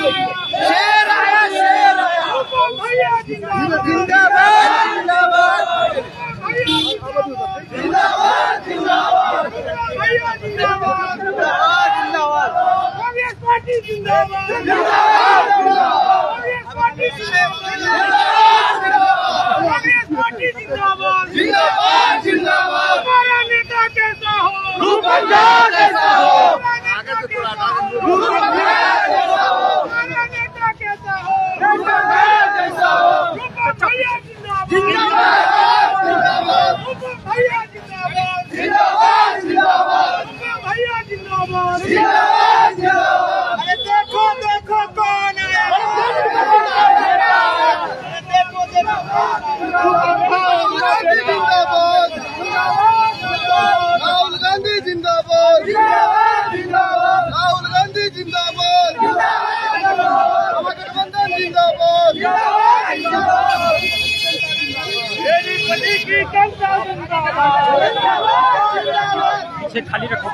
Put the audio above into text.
शेर आया जिंदाबाद जिंदाबाद जिंदाबाद जिंदाबाद कांग्रेस पार्टी जिंदाबाद कांग्रेस पार्टी जिंदाबाद हमारा नेता कैसा हो हमारा नेता कैसा हो भैया जिंदाबाद भैया जिंदाबाद भैया जिंदाबाद। अरे देखो देखो कौन है, देखो देखो राहुल गांधी जिंदाबाद राहुल गांधी जिंदाबाद महागठबंधन जिंदाबाद से खाली रखो।